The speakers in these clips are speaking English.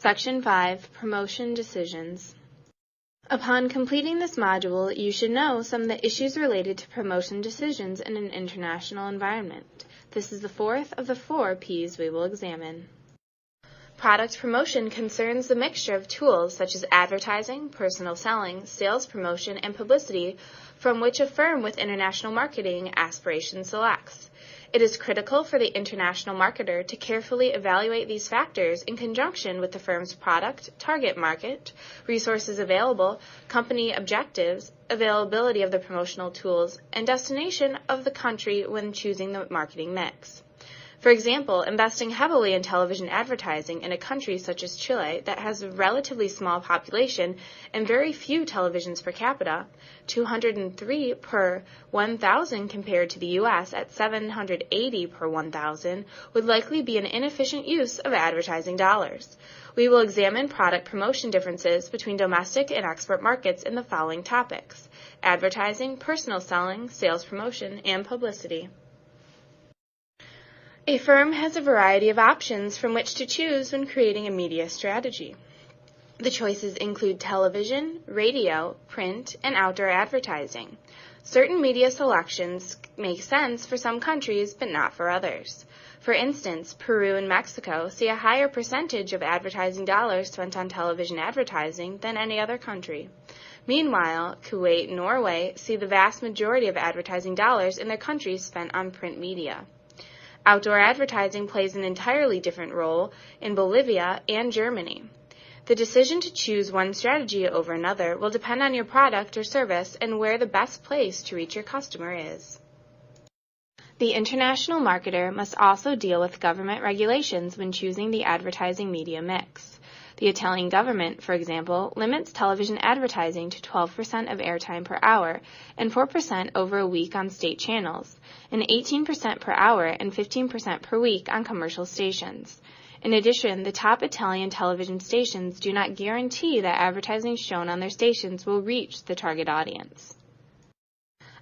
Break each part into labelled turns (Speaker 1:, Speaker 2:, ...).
Speaker 1: Section 5, Promotion Decisions. Upon completing this module, you should know some of the issues related to promotion decisions in an international environment. This is the fourth of the 4 P's we will examine. Product promotion concerns the mixture of tools such as advertising, personal selling, sales promotion, and publicity from which a firm with international marketing aspirations selects. It is critical for the international marketer to carefully evaluate these factors in conjunction with the firm's product, target market, resources available, company objectives, availability of the promotional tools, and destination of the country when choosing the marketing mix. For example, investing heavily in television advertising in a country such as Chile that has a relatively small population and very few televisions per capita, 203 per 1,000 compared to the U.S. at 780 per 1,000, would likely be an inefficient use of advertising dollars. We will examine product promotion differences between domestic and export markets in the following topics: advertising, personal selling, sales promotion, and publicity. A firm has a variety of options from which to choose when creating a media strategy. The choices include television, radio, print, and outdoor advertising. Certain media selections make sense for some countries, but not for others. For instance, Peru and Mexico see a higher percentage of advertising dollars spent on television advertising than any other country. Meanwhile, Kuwait and Norway see the vast majority of advertising dollars in their countries spent on print media. Outdoor advertising plays an entirely different role in Bolivia and Germany. The decision to choose one strategy over another will depend on your product or service and where the best place to reach your customer is. The international marketer must also deal with government regulations when choosing the advertising media mix. The Italian government, for example, limits television advertising to 12% of airtime per hour and 4% over a week on state channels, and 18% per hour and 15% per week on commercial stations. In addition, the top Italian television stations do not guarantee that advertising shown on their stations will reach the target audience.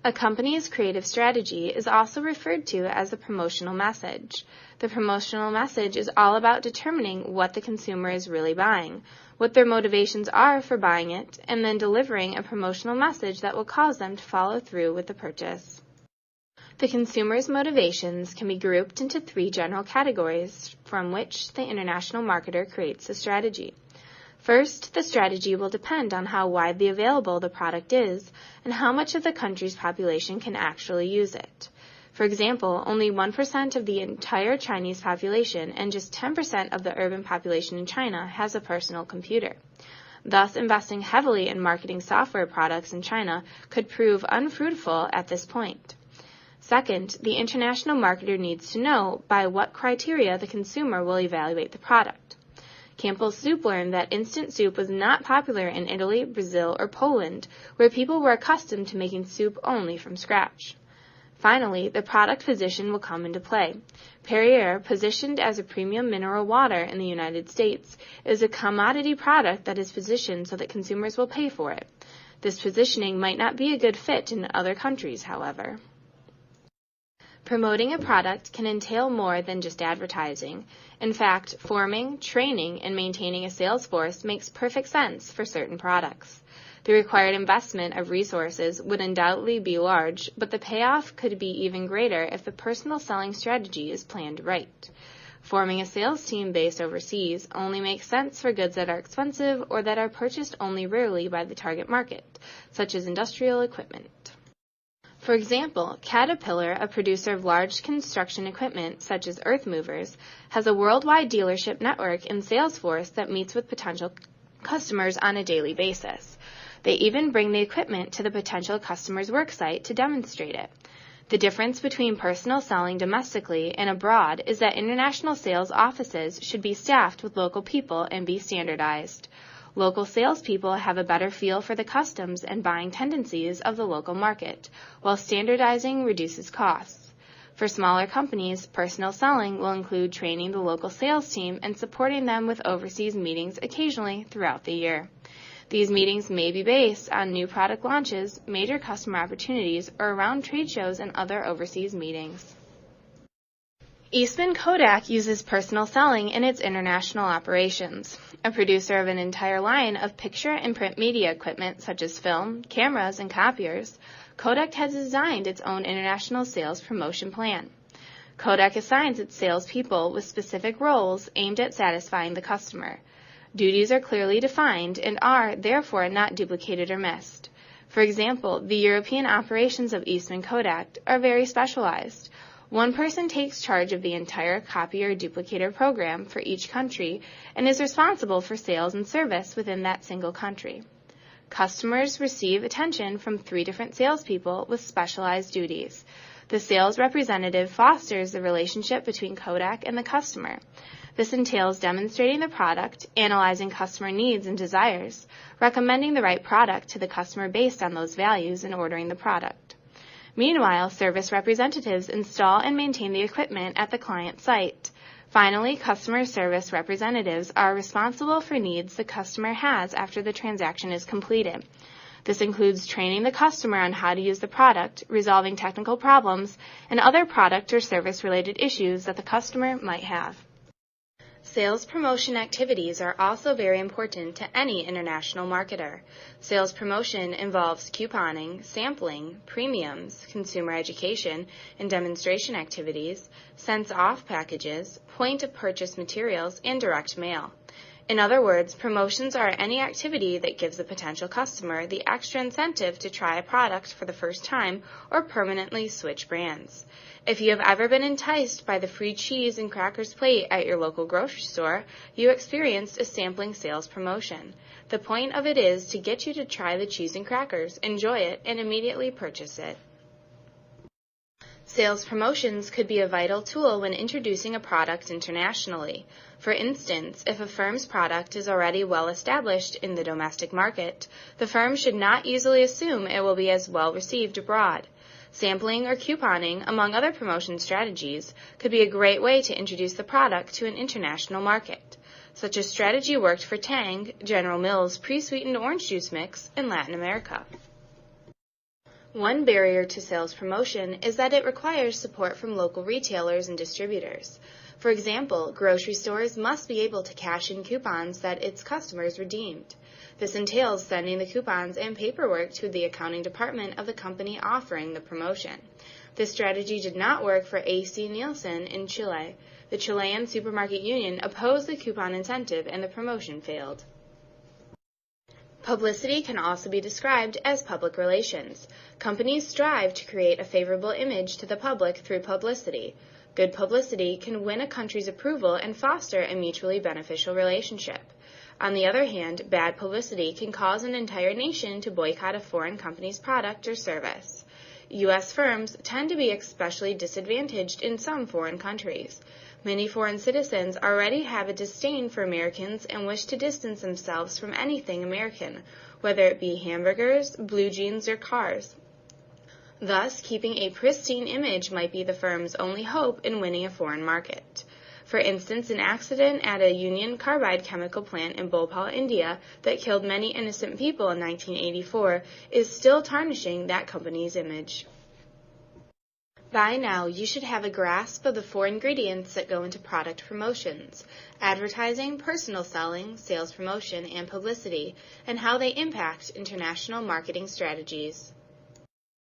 Speaker 1: A company's creative strategy is also referred to as a promotional message. The promotional message is all about determining what the consumer is really buying, what their motivations are for buying it, and then delivering a promotional message that will cause them to follow through with the purchase. The consumer's motivations can be grouped into 3 general categories from which the international marketer creates a strategy. First, the strategy will depend on how widely available the product is and how much of the country's population can actually use it. For example, only 1% of the entire Chinese population and just 10% of the urban population in China has a personal computer. Thus, investing heavily in marketing software products in China could prove unfruitful at this point. Second, the international marketer needs to know by what criteria the consumer will evaluate the product. Campbell's Soup learned that instant soup was not popular in Italy, Brazil, or Poland, where people were accustomed to making soup only from scratch. Finally, the product position will come into play. Perrier, positioned as a premium mineral water in the United States, is a commodity product that is positioned so that consumers will pay for it. This positioning might not be a good fit in other countries, however. Promoting a product can entail more than just advertising. In fact, forming, training, and maintaining a sales force makes perfect sense for certain products. The required investment of resources would undoubtedly be large, but the payoff could be even greater if the personal selling strategy is planned right. Forming a sales team based overseas only makes sense for goods that are expensive or that are purchased only rarely by the target market, such as industrial equipment. For example, Caterpillar, a producer of large construction equipment such as earth movers, has a worldwide dealership network and sales force that meets with potential customers on a daily basis. They even bring the equipment to the potential customer's work site to demonstrate it. The difference between personal selling domestically and abroad is that international sales offices should be staffed with local people and be standardized. Local salespeople have a better feel for the customs and buying tendencies of the local market, while standardizing reduces costs. For smaller companies, personal selling will include training the local sales team and supporting them with overseas meetings occasionally throughout the year. These meetings may be based on new product launches, major customer opportunities, or around trade shows and other overseas meetings. Eastman Kodak uses personal selling in its international operations. A producer of an entire line of picture and print media equipment such as film, cameras, and copiers, Kodak has designed its own international sales promotion plan. Kodak assigns its salespeople with specific roles aimed at satisfying the customer. Duties are clearly defined and are, therefore, not duplicated or missed. For example, the European operations of Eastman Kodak are very specialized. One person takes charge of the entire copier duplicator program for each country and is responsible for sales and service within that single country. Customers receive attention from 3 different salespeople with specialized duties. The sales representative fosters the relationship between Kodak and the customer. This entails demonstrating the product, analyzing customer needs and desires, recommending the right product to the customer based on those values, and ordering the product. Meanwhile, service representatives install and maintain the equipment at the client site. Finally, customer service representatives are responsible for needs the customer has after the transaction is completed. This includes training the customer on how to use the product, resolving technical problems, and other product or service-related issues that the customer might have. Sales promotion activities are also very important to any international marketer. Sales promotion involves couponing, sampling, premiums, consumer education and demonstration activities, cents-off packages, point-of-purchase materials, and direct mail. In other words, promotions are any activity that gives a potential customer the extra incentive to try a product for the first time or permanently switch brands. If you have ever been enticed by the free cheese and crackers plate at your local grocery store, you experienced a sampling sales promotion. The point of it is to get you to try the cheese and crackers, enjoy it, and immediately purchase it. Sales promotions could be a vital tool when introducing a product internationally. For instance, if a firm's product is already well established in the domestic market, the firm should not easily assume it will be as well received abroad. Sampling or couponing, among other promotion strategies, could be a great way to introduce the product to an international market. Such a strategy worked for Tang, General Mills' pre-sweetened orange juice mix, in Latin America. One barrier to sales promotion is that it requires support from local retailers and distributors. For example, grocery stores must be able to cash in coupons that its customers redeemed. This entails sending the coupons and paperwork to the accounting department of the company offering the promotion. This strategy did not work for AC Nielsen in Chile. The Chilean Supermarket Union opposed the coupon incentive and the promotion failed. Publicity can also be described as public relations. Companies strive to create a favorable image to the public through publicity. Good publicity can win a country's approval and foster a mutually beneficial relationship. On the other hand, bad publicity can cause an entire nation to boycott a foreign company's product or service. U.S. firms tend to be especially disadvantaged in some foreign countries. Many foreign citizens already have a disdain for Americans and wish to distance themselves from anything American, whether it be hamburgers, blue jeans, or cars. Thus, keeping a pristine image might be the firm's only hope in winning a foreign market. For instance, an accident at a Union Carbide chemical plant in Bhopal, India, that killed many innocent people in 1984 is still tarnishing that company's image. By now, you should have a grasp of the 4 ingredients that go into product promotions: advertising, personal selling, sales promotion, and publicity, and how they impact international marketing strategies.